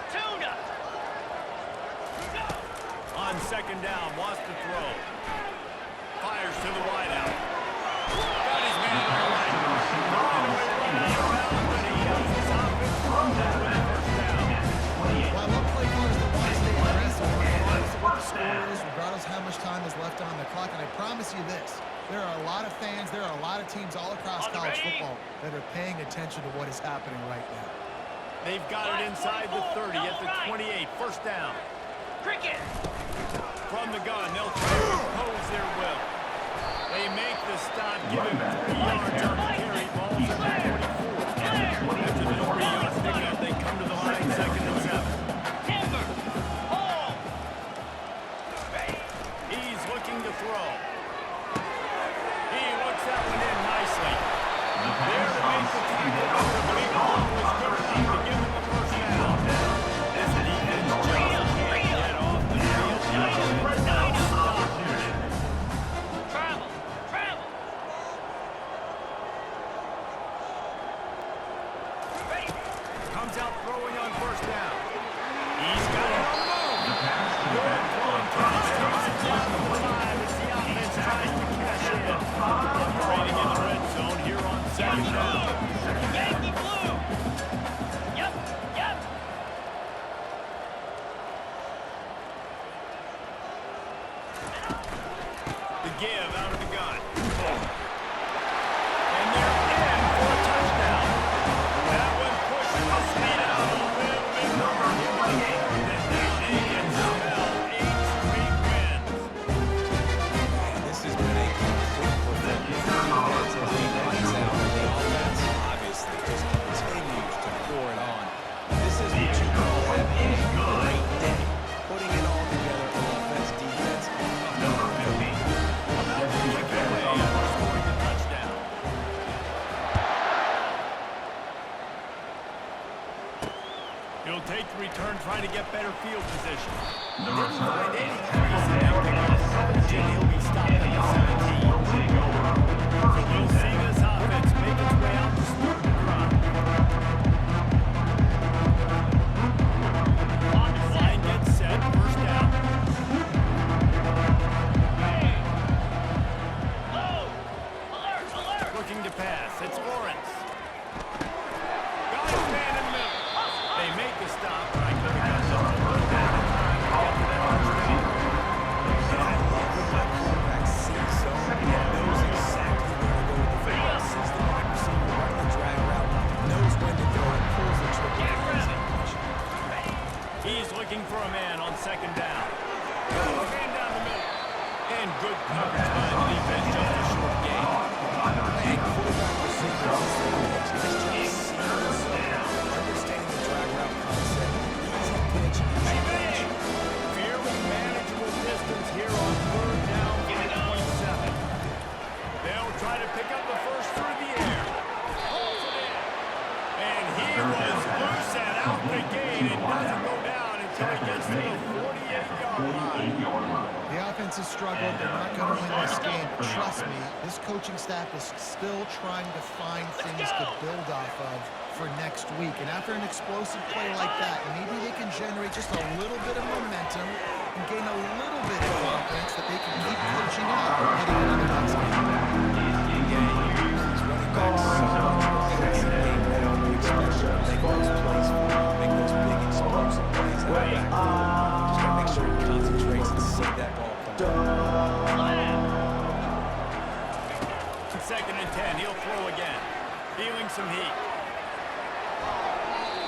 Speaker 1: On second down, wants to throw. Fires to the wideout. Got his man all right. Throwing away run out of bounds, but he has his offense running with a first down.
Speaker 4: Well, I love play callers that want to stay aggressive, regardless of what the score is, regardless of how much time is left on the clock. And I promise you this, there are a lot of fans, there are a lot of teams all across
Speaker 5: On the
Speaker 4: college
Speaker 5: ready?
Speaker 4: football that are paying attention to what is happening right now.
Speaker 1: They've got it inside the 30 at the 28. First down.
Speaker 5: Cricket.
Speaker 1: From the gun, they'll try to impose their will. They make the stop, give him 3 yards on the carry. Ball's at the 24. After the 3-yard pickup, they come to the line, 2nd and 7.
Speaker 5: Timber. Ball.
Speaker 1: He's looking to throw. He looks that one in nicely. There to make the tackle, but the big ball was good enough to give them a first down. This defense just can't get off the field.
Speaker 5: Travel. Ready.
Speaker 1: Comes out throwing on first down. He's got it on the move. Good throwing pass. Takes it down to the 5 as the offense tries to cash in. Operating in the red zone here on second down.
Speaker 5: Yankee blue. Yep.
Speaker 1: The give out of the gun. And they're in for a touchdown. That one pushes the speed out a little bit more. Then they can smell 8 straight wins.
Speaker 2: This has been a complete performance. The defense has been lights out, and the offense obviously just continues to pour it on. This is what you call having a great day. Putting it all together on offense, defense,
Speaker 6: Number 15.
Speaker 1: About to kick it away after scoring the touchdown. He'll take the return, trying to get better field position.
Speaker 6: Number
Speaker 1: Didn't find
Speaker 6: 7.
Speaker 1: any crease in that pickup. He'll be stopped at the 17.
Speaker 6: Will take over.
Speaker 1: So we'll see this offense make its way out to start the drive. Line gets set, first down.
Speaker 5: Low. Alert.
Speaker 1: Looking to pass, it's Lawrence. Got his man in the middle. They make the stop, but I could have got just a little bit of time to get to that first down.
Speaker 2: And I love when my quarterback sees zone and knows exactly where to go with the football. Sees the wide receiver running the drag route, knows when to throw it, pulls the trigger.
Speaker 1: He's looking for a man on second down. Got his man down the middle. And good coverage by the defense, just a short gain.
Speaker 2: And quarterback receiver on the same pitch. It's just seeing the zone, understanding the drag route concept, easy pitch, easy pitch.
Speaker 1: Fairly manageable distance here on third down from the 27. They'll try to pick up the first through the air. Pulls it in. And he was loose and out the gate. It doesn't go down until he gets to the 48-yard line.
Speaker 6: 48-yard line.
Speaker 4: The offense has struggled. They're not going to win this game. But trust me, this coaching staff is still trying to find things to build off of for next week. And after an explosive play like that, maybe they can generate just a little bit of momentum and gain a little bit of confidence that they can keep coaching out heading into the next game.
Speaker 2: Yeah, you use these running backs so much in the passing game now. You expect them to make those
Speaker 5: Slam.
Speaker 1: 2nd and 10. He'll throw again. Feeling some heat.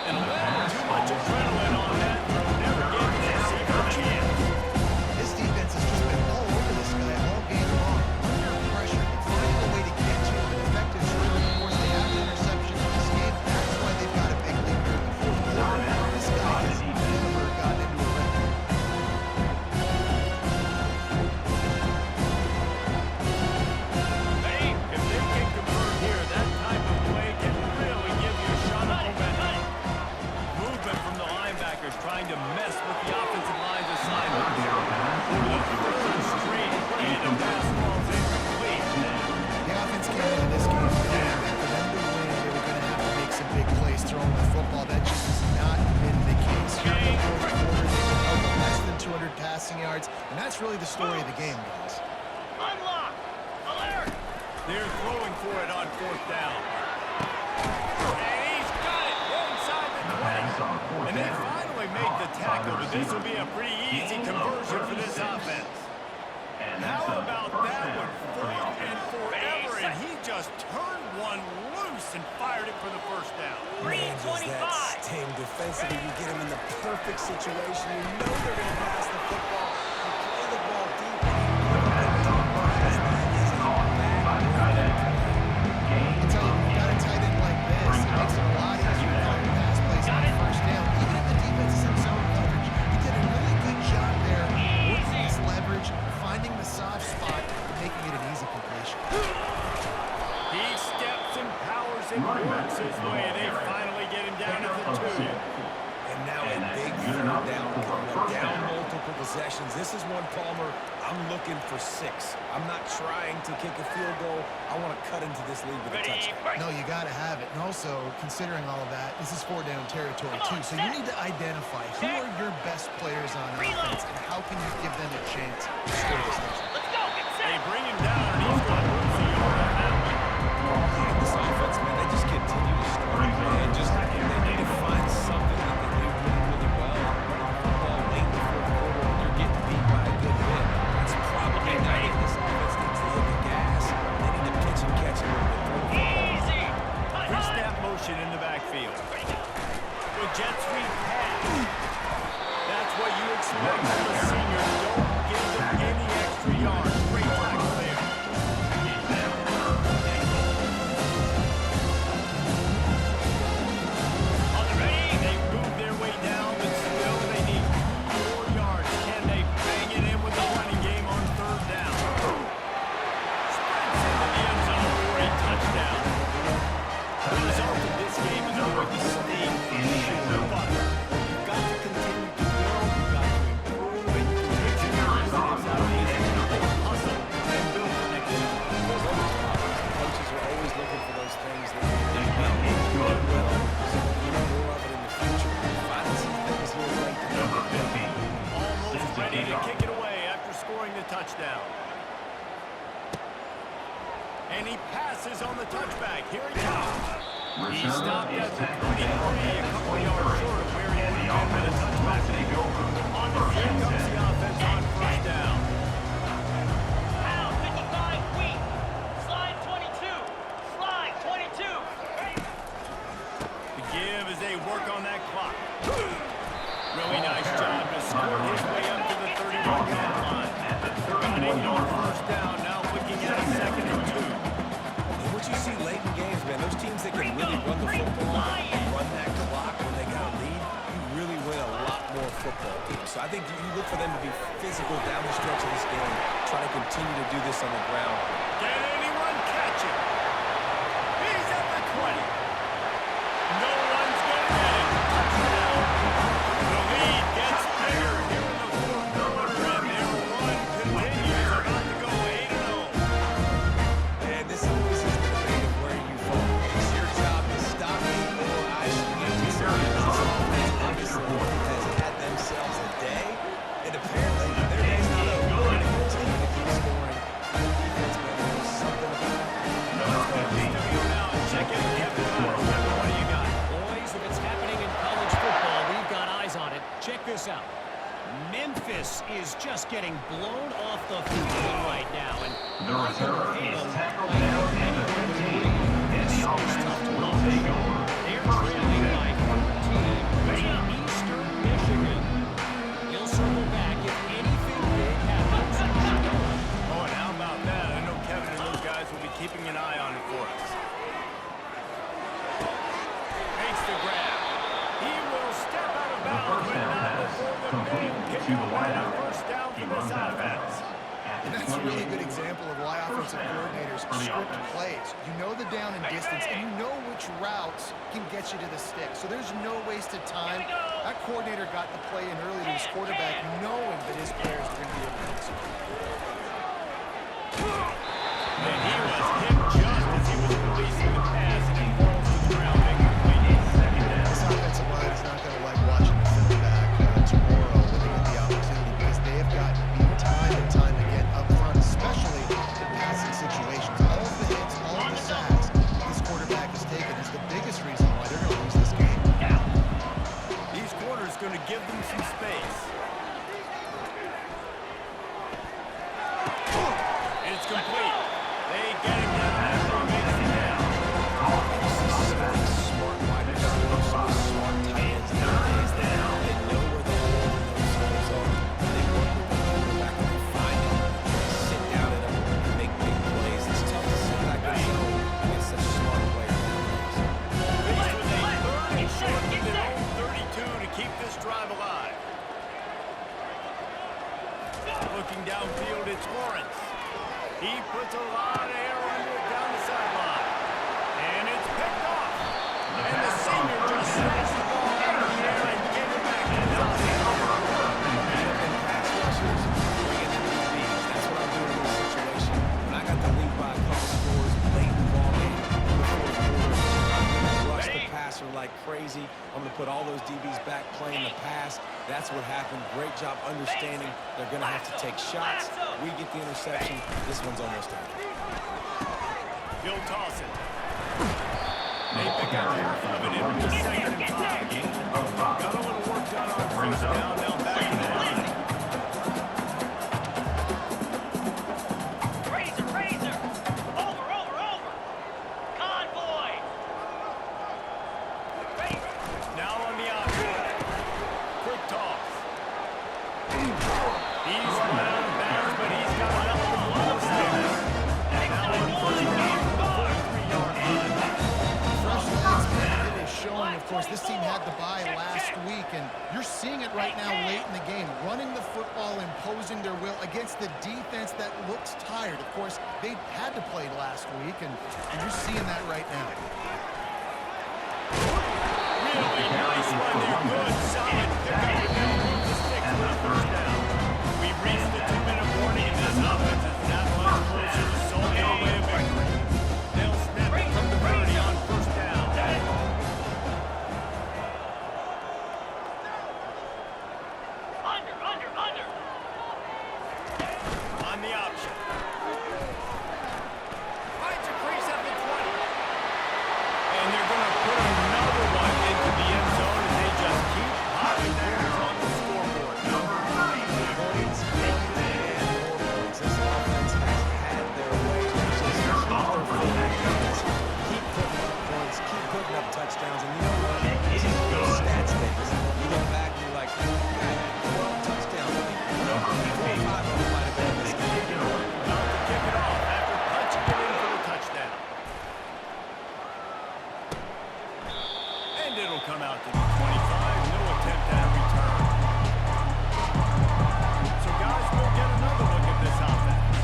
Speaker 1: And a little too much adrenaline on that throw. Never gave the receiver a chance.
Speaker 4: This defense has just been all over this guy all game long. Under pressure and finding a way to get to him in effective rhythm. Of course, they have an interception in this game. That's why they've got a big lead here in the fourth quarter. This guy has never gotten into a rhythm.
Speaker 5: Ready?
Speaker 1: If they can convert here, that type of play can really give you a shot at momentum. Movement from the linebackers trying to mess with the offensive line's assignment. The third straight play, the pass falls incomplete.
Speaker 4: The offense came into this game knowing that for them to win, they were going to have to make some big plays throwing the football. That just has not been the case. Here in the fourth quarter, they were held to less than 200 passing yards, and that's really the story of the game, guys.
Speaker 5: Unlock. Alert.
Speaker 1: They're throwing for it on 4th down. And he's got it inside the 20. And they finally make the tackle, but this will be a pretty easy conversion for this offense. How about that one? 4th and forever, and he just turned one loose and fired it for the 1st down.
Speaker 2: Man, does that
Speaker 5: 325.
Speaker 2: sting defensively. You get him in the perfect situation. You know they're going to pass the football. You play the ball deep, and you know they're going to pass. That is a bad play.
Speaker 4: I'll tell you, you got a tight end like this, it makes it a lot easier to find pass plays on 1st down. Even if the defense is in zone coverage, he did a really good job there, working his leverage, finding the soft spot, and making it an easy completion.
Speaker 1: He steps and powers and works his way. They finally get him down at the 2.
Speaker 2: And now a big third down coming, down multiple possessions. This is one, Palmer, I'm looking for 6. I'm not trying to kick a field goal. I want to cut into this lead with a
Speaker 5: Ready?
Speaker 2: touchdown.
Speaker 5: Break.
Speaker 4: No, you got to have it. And also, considering all of that, this is 4-down territory, too. So you need to identify who are your best players on offense and how can you give them a chance to score this touchdown.
Speaker 5: Let's go. Get
Speaker 1: They
Speaker 5: set.
Speaker 1: bring him down, and he's going to lose the yard on that one.
Speaker 2: And this offense, man, they just continue to struggle, man. They need to find something that they do really, really well. Football late in the fourth quarter when you're getting beat by a good bit. That's probably not it. This offense needs to hit the gas. They need to pitch and catch a little bit. Throw the football.
Speaker 5: Easy.
Speaker 1: Three-snap motion in the backfield. The jet sweep pass. That's what you expect from a senior. Don't give them any extra yards. Great tackle there.
Speaker 5: On the ready.
Speaker 1: They move their way down, but still they need 4 yards. Can they bang it in with the running game on 3rd down? Sprints into the end zone for a touchdown. The result of this game is over the state but you've got to continue to build, you've got to improve, and you can take some positives out of these hustle and build for next year.
Speaker 2: Coaches are always looking for those things that they do well. So you know more of it in the future. Finding some things here right
Speaker 6: Number 15.
Speaker 1: Almost ready to kick it away after scoring the touchdown. And he passes on the touchback. Here he comes. He stopped at the 23, a couple yards short of where he would have been with a touchback. On the field comes the offense on 1st down.
Speaker 5: Pound 55 feet. Slide 22. Slide 22. Ready?
Speaker 1: The give as they work on that clock. Really nice job to score his way up to the 31-yard line. Running on 1st down, now looking at a 2nd and 2.
Speaker 2: And what you see late in games, man, those teams that can really run the football and run that clock when they got a lead, you really win a lot more football games. So I think you look for them to be physical down the stretch of this game, try to continue to do this on the ground.
Speaker 1: Can anyone catch him? He's at the 20. No one's going to get him. Touchdown. The lead gets bigger here in the 4th quarter, and their run continues. About to go 8-0.
Speaker 2: And this always is the debate of where you fall. It's your job to stop me, or I should get you serious. This offense obviously has had themselves a day, and apparently their day's not over. They're going to continue to keep scoring. The defense, man,
Speaker 7: thrown off the field right now. And
Speaker 6: The return is tackled down at the 15, and the offense will take over.
Speaker 7: They're trailing by 14 to Eastern Michigan. He'll circle back if anything big happens.
Speaker 1: Oh, and how about that? I know Kevin and those guys will be keeping an eye on it for us. Makes the grab. He will step out of
Speaker 6: The
Speaker 1: bounds,
Speaker 6: first
Speaker 1: but
Speaker 6: down
Speaker 1: not
Speaker 6: pass
Speaker 1: before the
Speaker 6: complete
Speaker 1: big
Speaker 6: to the
Speaker 1: pickup
Speaker 6: wideout.
Speaker 1: and a first down
Speaker 6: He
Speaker 1: for
Speaker 6: runs
Speaker 1: this
Speaker 6: out of
Speaker 1: offense.
Speaker 6: bounds at the
Speaker 4: That's a really
Speaker 6: 28.
Speaker 4: good example of why offensive coordinators
Speaker 6: for the
Speaker 4: script
Speaker 6: offense.
Speaker 4: plays. You know the down and distance, and you know which routes can get you to the stick. So there's no wasted time. That coordinator got the play in early to his quarterback, knowing that his players were going to be able to execute.
Speaker 1: And he was hit just as he was releasing the pass, and it falls to the ground incomplete.
Speaker 6: Second down.
Speaker 4: This offensive line is not going to like watching the film back tomorrow when they get the opportunity, because they have gotten beat time and time again up front, especially in passing situations. All of the hits, all of the sacks this quarterback has taken is the biggest reason why they're going to lose this game.
Speaker 1: These corners going to give them some space. It's complete. They get him down after he makes it down.
Speaker 2: Smart wide receivers, smart tight ends nowadays that they know where the holes in those holes are. They work with the quarterback and they find them. They sit down at them and make big plays. It's tough to sit back and zone against such a smart player nowadays.
Speaker 1: Faced with a third and short from their own 32 to keep this drive alive. Looking downfield, it's Lawrence. He puts a lot of air under it down the sideline. And it's picked off. And the senior just snatched the ball out of the air and gave it back to his offense.
Speaker 2: Managing pass rushers, bringing in DBs. That's what I'm doing in this situation. When I got the lead by a couple scores late in the ball game, in the fourth quarter, I'm going to rush the passer like crazy. I'm going to put all those DBs back playing the pass. That's what happened. Great job understanding they're going to have to take shots. We get the interception. This one's almost done.
Speaker 1: He'll toss it. They pick up half of it in the second and 5.
Speaker 6: Gain of 5.
Speaker 1: Got a little work done on
Speaker 6: Brings
Speaker 1: first
Speaker 6: up
Speaker 1: down, now back to the line.
Speaker 5: Razor. Over. Convoy.
Speaker 1: Now on the outside. Quick toss. He's run out of bounds, but he's got enough to blow the sticks. And now on first down from the 43-yard line.
Speaker 4: Fresh legs, man. It is showing, of course, this team had the bye last week, and you're seeing it right now late in the game. Running the football, imposing their will against the defense that looks tired. Of course, they had to play last week, and you're seeing that right now.
Speaker 1: Really nice run there. Good, solid pickup. And now move the sticks for the first down. We've reached the 2-minute warning, and this offense is that much closer to solving a way of victory. They'll snap it from the 30 on first down.
Speaker 5: Under.
Speaker 1: On the option. Finds a crease at the 20. And they're going to put another one into the end zone as they just keep popping points on the scoreboard.
Speaker 2: Points and more points. This offense has had their way. Just keep their foot in their gas. Keep putting up points. Keep putting up touchdowns. And you know what? This is good stats things. You go back and you're like, God, 12 touchdowns. I mean, 4 or 5 of them might have been in this game.
Speaker 1: About to kick it off after punching it in for the touchdown. And it'll come out to the 25. No attempt at a return. So guys, we'll get another look at this offense.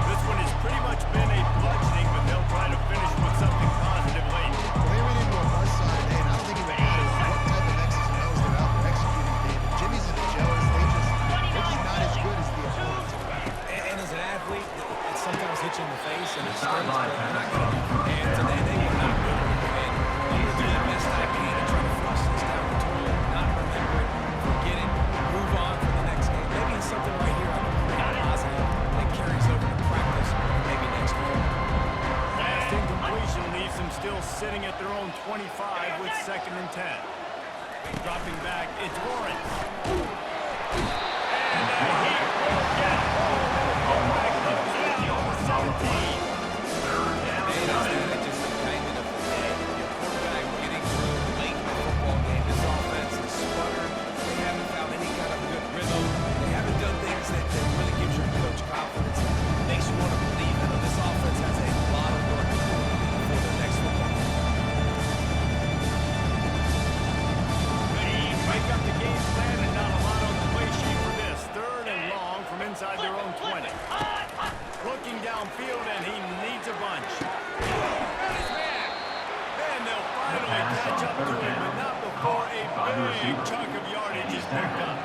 Speaker 1: This one has pretty much been a bludgeoning, but they'll try to finish with something positive late.
Speaker 4: Well, they went into a buzzsaw today, and I don't think it would matter what type of X's and O's they're out there executing, David. Jimmy's and the Joes, they're just not as good as the opponents.
Speaker 2: And as an athlete, it sometimes hits you in the face and it stings, but you're not going to be prepared. Today, they were not good. And I'm going to do the best I can to try to flush this down the toilet, not remember it, forget it, move on for the next game. Maybe it's something right here I can create positive that carries over to practice maybe next week.
Speaker 1: Last incompletion leaves them still sitting at their own 25 with 2nd and 10. Dropping back, it's Lawrence. And he will get home. inside their own 20. Looking downfield, and he needs a bunch. And they'll finally catch up to him, but not before a big chunk of yardage is picked up.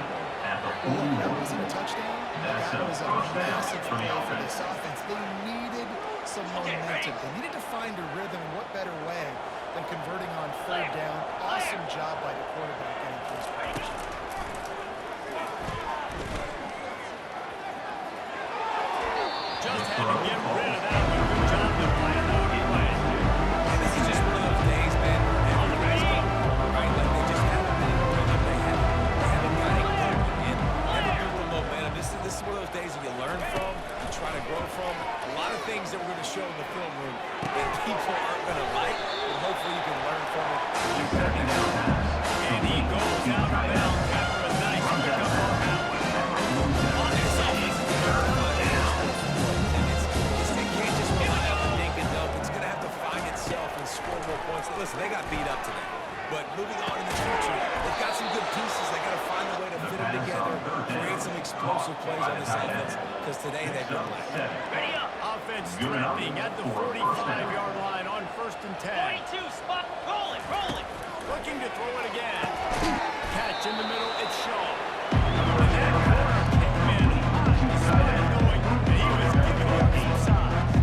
Speaker 4: Well, that wasn't a touchdown. That was a massive play for this offense. They needed some momentum. They needed to find a rhythm. What better way than converting on third down? Awesome job by the quarterback getting to his position.
Speaker 1: Just had to get rid of that one. Good job to plan out the play.
Speaker 2: And this is just one of those days, man, where everybody's going, right? Like they just haven't been in the rhythm. They haven't got it going. And never built the momentum. This is one of those days that you learn from, you try to grow from. A lot of things that we're going to show in the film room that people aren't going to like, but hopefully you can learn from it.
Speaker 1: And he goes out of bounds after a nice pickup on that one.
Speaker 2: This offense is going to have to find it can't just rely on the dink and dunk. It's going to have to find itself and score more points. Listen, they got beat up today. But moving on in the future, they've got some good pieces. They got to find a way to fit them together, create some explosive plays on this offense, because today they've been lacking.
Speaker 5: Ready up.
Speaker 1: Offense threatening at the 45-yard line on 1st and 10.
Speaker 5: 22 spot. Roll it, roll it.
Speaker 1: Looking to throw it again. Catch in the middle, it's Shaw. And that corner came in hot, despite knowing that he was giving up some size.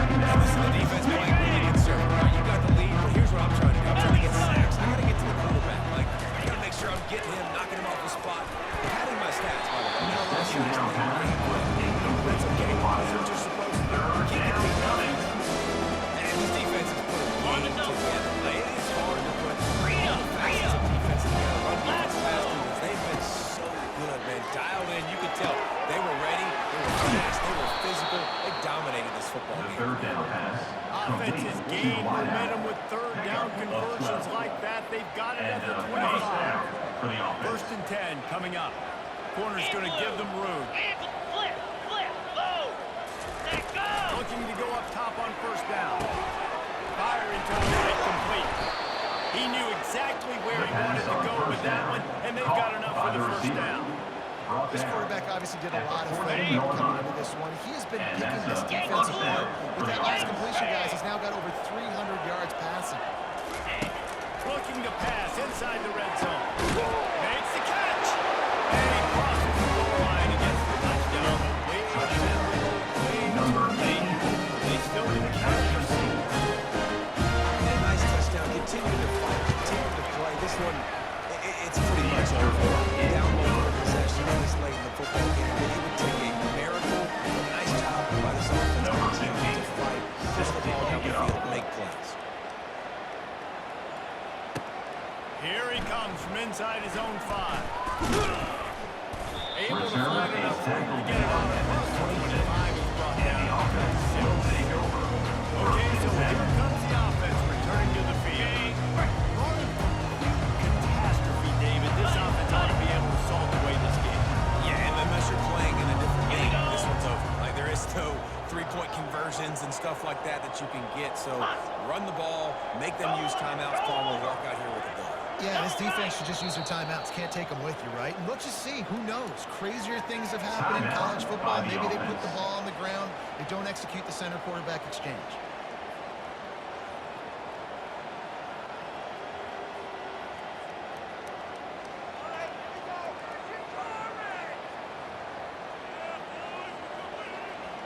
Speaker 2: And this is the defense playing really conservative. Right? You got the lead, but here's what I'm trying to do. I'm trying to get sacks. I got to get to the quarterback. Like, I got to make sure I'm getting him, knocking him off the spot. Padding my stats, by the way. You know, that's okay. That's what you're supposed to do. Keep it together. And this defense is putting a game together. Like, it is hard to put all facets of defense together. Run defense, pass defense. They've been so good, man. Dialed in. You could tell they were ready. They were fast. They were physical. They dominated this football game.
Speaker 6: Third down pass.
Speaker 1: Offense has gained momentum with third down conversions like that. They've got it at the 25.
Speaker 6: For the offense.
Speaker 1: 1st and 10 coming up. Corner's going to give them room.
Speaker 5: Ankle, flip, flip, low. Let go.
Speaker 1: Looking to go up top on 1st down. Fire into the right, complete. He knew exactly where he wanted to go with that one, and they've got enough for the 1st down.
Speaker 4: This quarterback obviously did a lot of fighting coming into this one. He has been picking this defense apart. With that last completion, guys, he's now got over 300 yards passing.
Speaker 1: Looking to pass inside the red zone. Makes the catch. And he crosses the goal line against the touchdown. Number 8. They still in the catch receiver.
Speaker 2: A nice touchdown. Continue to fight. Continue to play. This one, it's pretty much over. Down low possession this late in the football game. It would take a miracle. A nice job by this offense. Continue to fight. Push the ball down the field. Make plays.
Speaker 1: Here he comes from inside his own 5. Able to find enough room to get it out across the 25. He's brought down. Okay, so here comes the offense returning to the field. Catastrophe, David. This offense ought to be able to salt away this game.
Speaker 2: Yeah, and unless you're playing in a different game, this one's over. Like, there is no three-point conversions and stuff like that you can get. So run the ball, make them use timeouts, Palmer, walk out here with a goal.
Speaker 4: Yeah, this defense should just use their timeouts. Can't take them with you, right? And let's just see. Who knows? Crazier things have happened in college football. Maybe they put the ball on the ground. They don't execute the center quarterback exchange.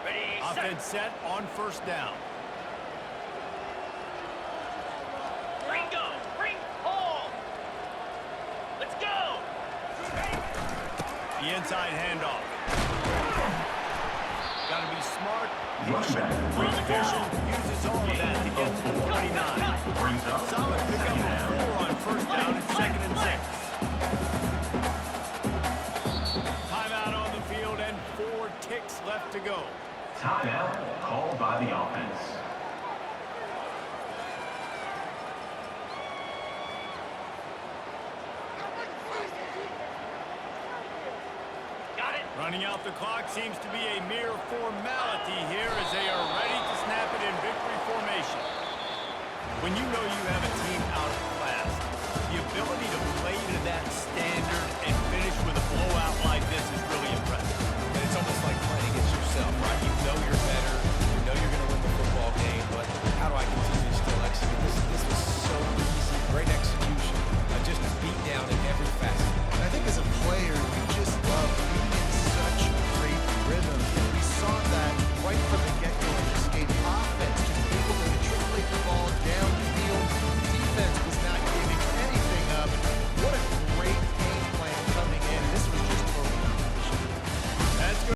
Speaker 5: Ready, set.
Speaker 1: Offense set on 1st down.
Speaker 5: Ringo, bring home. Let's go.
Speaker 1: The inside handoff. Got to be smart, efficient, uses all of that to get to the 39. Solid pickup of 4 on 1st down and 2nd and 6. Timeout on the field and 4 ticks left to go.
Speaker 6: Timeout called by the offense.
Speaker 5: Got it.
Speaker 1: Running out the clock seems to be a mere formality here as they are ready to snap it in victory formation. When you know you have a team out of class, the ability to play to that standard and finish with a blowout like this is